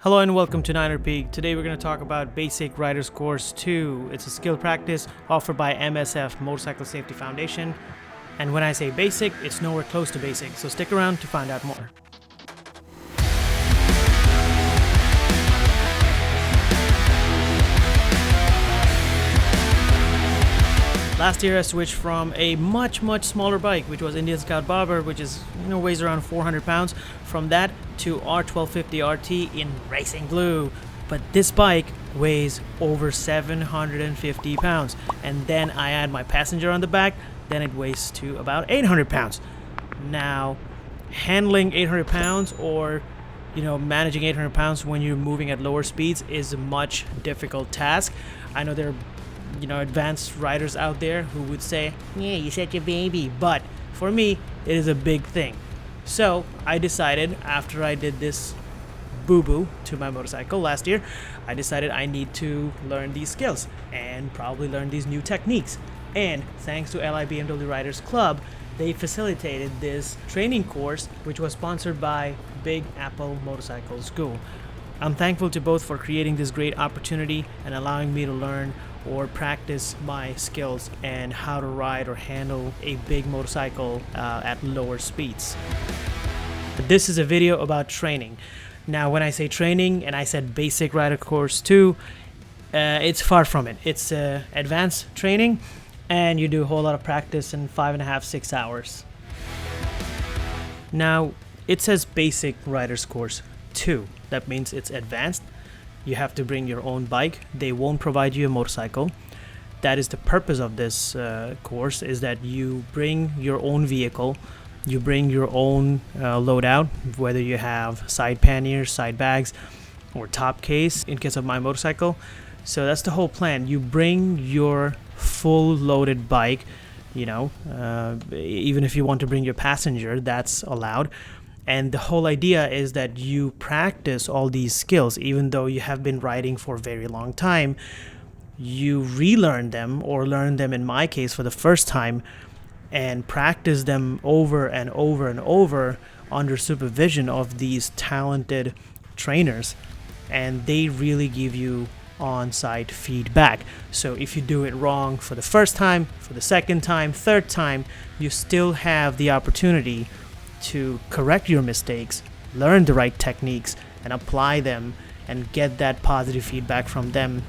Hello and welcome to Niner Peak. Today we're going to talk about Basic Riders Course 2. It's a skill practice offered by MSF Motorcycle Safety Foundation. And when I say basic, it's nowhere close to basic, so stick around to find out more. Last year I switched from a much smaller bike, which was Indian Scout Bobber, which is weighs around 400 pounds, from that to R1250 RT in racing blue. But this bike weighs over 750 pounds, and then I add my passenger on the back, then it weighs to about 800 pounds. Now, handling 800 pounds or managing 800 pounds when you're moving at lower speeds is a much difficult task. I know there are advanced riders out there who would say, yeah, you're such a baby, but for me it is a big thing. So I decided, after I did this boo-boo to my motorcycle last year, I decided I need to learn these skills and probably learn these new techniques. And thanks to BMW Riders Club, they facilitated this training course, which was sponsored by Big Apple Motorcycle School. I'm thankful to both for creating this great opportunity and allowing me to learn or practice my skills and how to ride or handle a big motorcycle at lower speeds. But this is a video about training. Now, when I say training and I said Basic Rider Course 2, it's far from it. It's advanced training, and you do a whole lot of practice in 5.5-6 hours. Now, it says Basic Riders Course 2. That means it's advanced. You have to bring your own bike. They won't provide you a motorcycle. That is the purpose of this course, is that you bring your own vehicle. You bring your own loadout, whether you have side panniers, side bags, or top case in case of my motorcycle. So that's the whole plan. You bring your full loaded bike, even if you want to bring your passenger, that's allowed. And the whole idea is that you practice all these skills. Even though you have been riding for a very long time, you relearn them, or learn them in my case for the first time, and practice them over and over and over under supervision of these talented trainers. And they really give you on-site feedback. So if you do it wrong for the first time, for the second time, third time, you still have the opportunity to correct your mistakes, learn the right techniques, and apply them, and get that positive feedback from them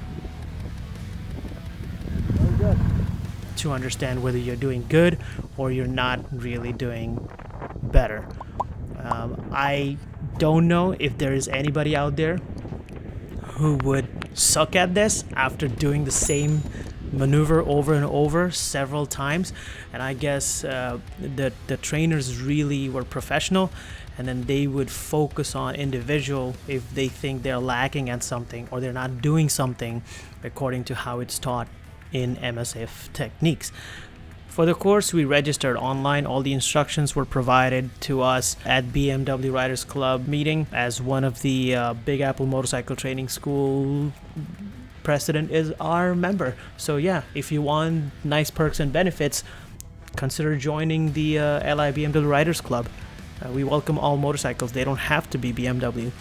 to understand whether you're doing good or you're not really doing better. I don't know if there is anybody out there who would suck at this after doing the same maneuver over and over several times, and I guess the trainers really were professional, and then they would focus on individual if they think they're lacking at something or they're not doing something according to how it's taught in MSF techniques. For the course, we registered online. All the instructions were provided to us at BMW Riders Club meeting, as one of the Big Apple Motorcycle Training School president is our member. So yeah, if you want nice perks and benefits, consider joining the LI BMW Riders Club. We welcome all motorcycles. They don't have to be BMW,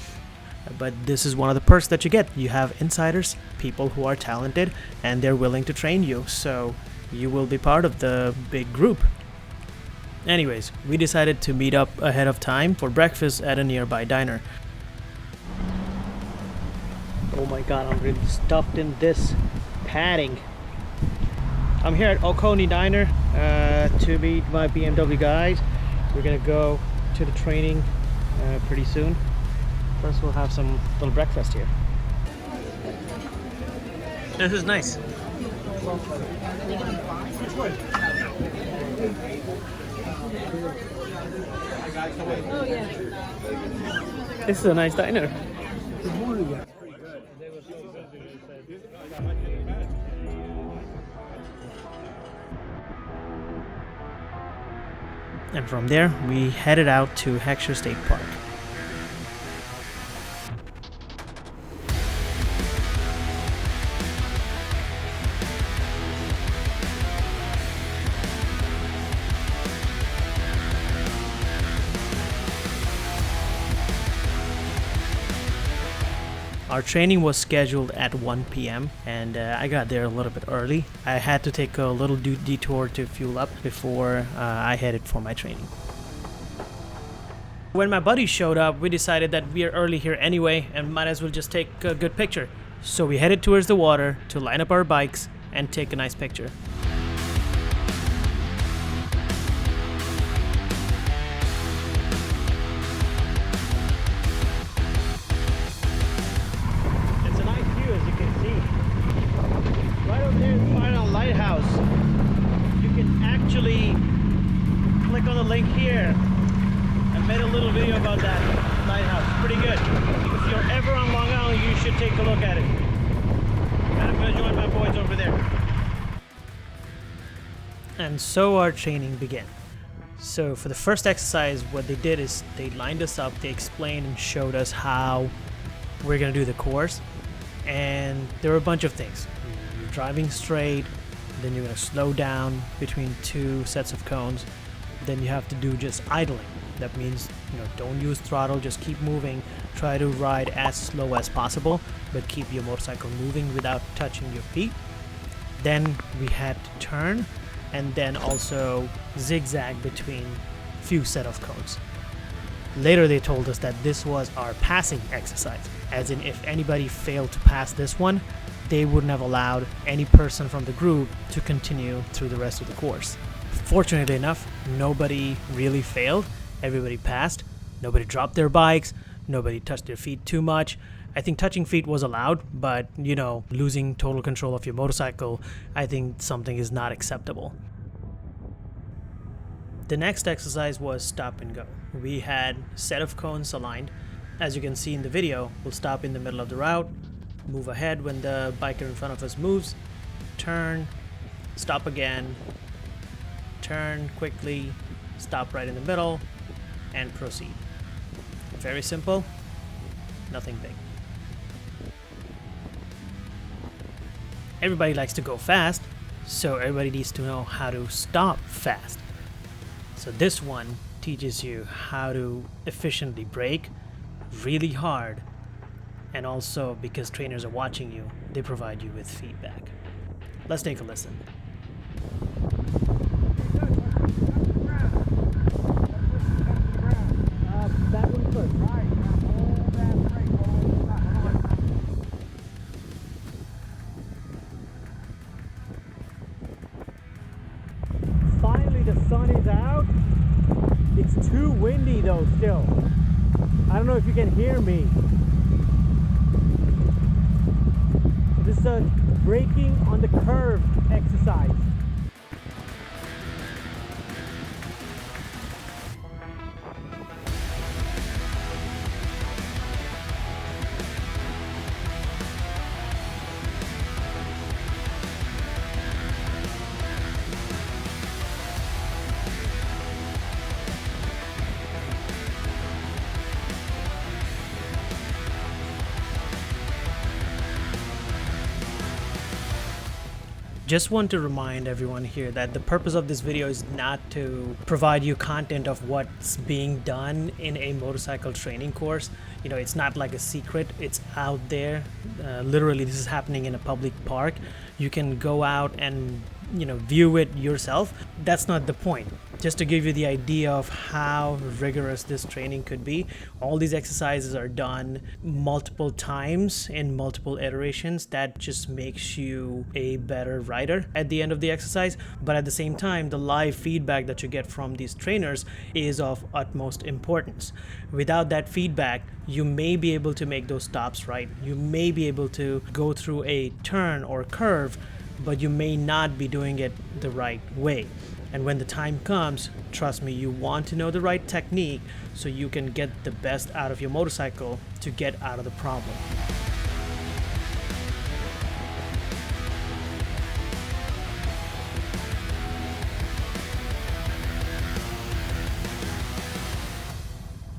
but this is one of the perks that you get. You have insiders, people who are talented, and they're willing to train you, so you will be part of the big group. Anyways, we decided to meet up ahead of time for breakfast at a nearby diner. Oh my god, I'm really stuffed in this padding. I'm here at Oconee Diner to meet my BMW guys. We're gonna go to the training pretty soon. First we'll have some little breakfast here. This is nice. Oh yeah. This is a nice diner. And from there, we headed out to Heckscher State Park. Our training was scheduled at 1 p.m. and I got there a little bit early. I had to take a little detour to fuel up before I headed for my training. When my buddies showed up, we decided that we are early here anyway and might as well just take a good picture. So we headed towards the water to line up our bikes and take a nice picture. It's a nice view, as you can see. Right over there is the final lighthouse. You can actually click on the link here. I made a little video about that lighthouse. Pretty good. If you're ever on Long Island, you should take a look at it. And I'm going to join my boys over there. And so our training began. So for the first exercise, what they did is they lined us up, they explained and showed us how we're going to do the course. And there were a bunch of things. You're driving straight, then you're going to slow down between two sets of cones. Then you have to do just idling. That means, don't use throttle, just keep moving. Try to ride as slow as possible, but keep your motorcycle moving without touching your feet. Then we had to turn and then also zigzag between few set of cones. Later they told us that this was our passing exercise, as in if anybody failed to pass this one, they wouldn't have allowed any person from the group to continue through the rest of the course. Fortunately enough, nobody really failed. Everybody passed. Nobody dropped their bikes. Nobody touched their feet too much. I think touching feet was allowed, but losing total control of your motorcycle, I think something is not acceptable. The next exercise was stop and go. We had a set of cones aligned. As you can see in the video, we'll stop in the middle of the route, move ahead when the biker in front of us moves, turn, stop again, turn quickly, stop right in the middle, and proceed. Very simple, nothing big. Everybody likes to go fast, so everybody needs to know how to stop fast. So this one teaches you how to efficiently brake really hard, and also because trainers are watching you, they provide you with feedback. Let's take a listen. That one first. Right. Hold that brake. Finally, the sun is out. It's too windy though still. I don't know if you can hear me. This is a braking on the curve exercise. Just want to remind everyone here that the purpose of this video is not to provide you content of what's being done in a motorcycle training course. It's not like a secret, it's out there. Literally, this is happening in a public park. You can go out and view it yourself. That's not the point. Just to give you the idea of how rigorous this training could be, all these exercises are done multiple times in multiple iterations. That just makes you a better rider at the end of the exercise. But at the same time, the live feedback that you get from these trainers is of utmost importance. Without that feedback, you may be able to make those stops right. You may be able to go through a turn or curve, but you may not be doing it the right way. And when the time comes, trust me, you want to know the right technique so you can get the best out of your motorcycle to get out of the problem.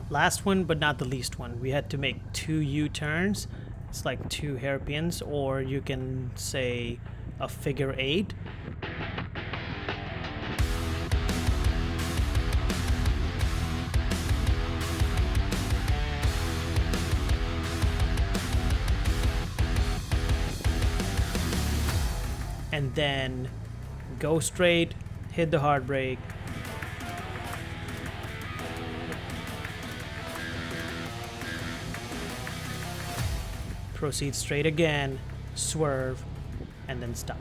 Last one, but not the least one, we had to make 2 U-turns. It's like 2 hairpins, or you can say a figure 8. and then go straight, hit the hard brake, proceed straight again, swerve, and then stop.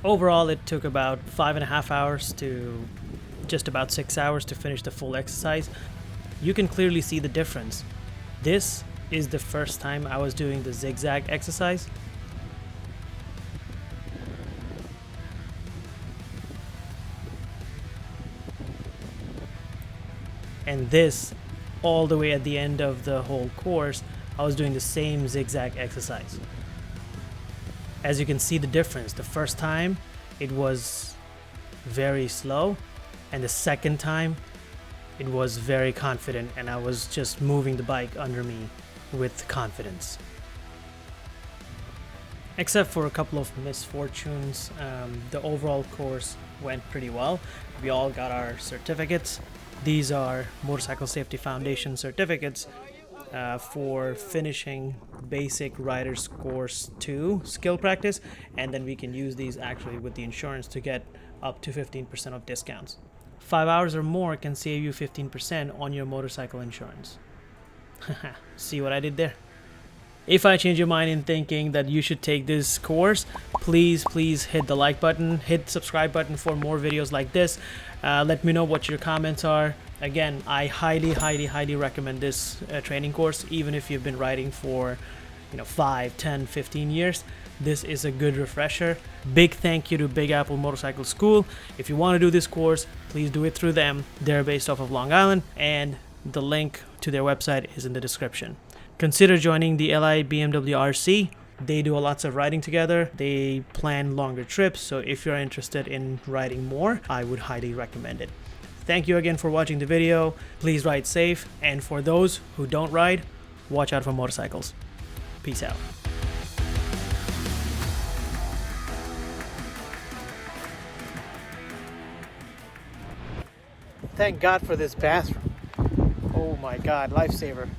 Overall, it took about 5.5 hours to just about 6 hours to finish the full exercise. You can clearly see the difference. This is the first time I was doing the zigzag exercise. And this, all the way at the end of the whole course, I was doing the same zigzag exercise. As you can see the difference, the first time it was very slow, and the second time it was very confident, and I was just moving the bike under me with confidence. Except for a couple of misfortunes, the overall course went pretty well. We all got our certificates. These are Motorcycle Safety Foundation certificates for finishing Basic Riders Course 2 skill practice, and then we can use these actually with the insurance to get up to 15% of discounts. 5 hours or more can save you 15% on your motorcycle insurance. See what I did there? If I change your mind in thinking that you should take this course, please hit the like button, hit the subscribe button for more videos like this. Let me know what your comments are. Again, I highly recommend this training course, even if you've been riding for 5, 10, 15 years. This is a good refresher. Big thank you to Big Apple Motorcycle School. If you want to do this course, please do it through them. They're based off of Long Island, and the link to their website is in the description. Consider joining the LI BMW RC. They do lots of riding together. They plan longer trips, so if you're interested in riding more, I would highly recommend it. Thank you again for watching the video. Please ride safe, and for those who don't ride, watch out for motorcycles. Peace out. Thank God for this bathroom. Oh my God, lifesaver.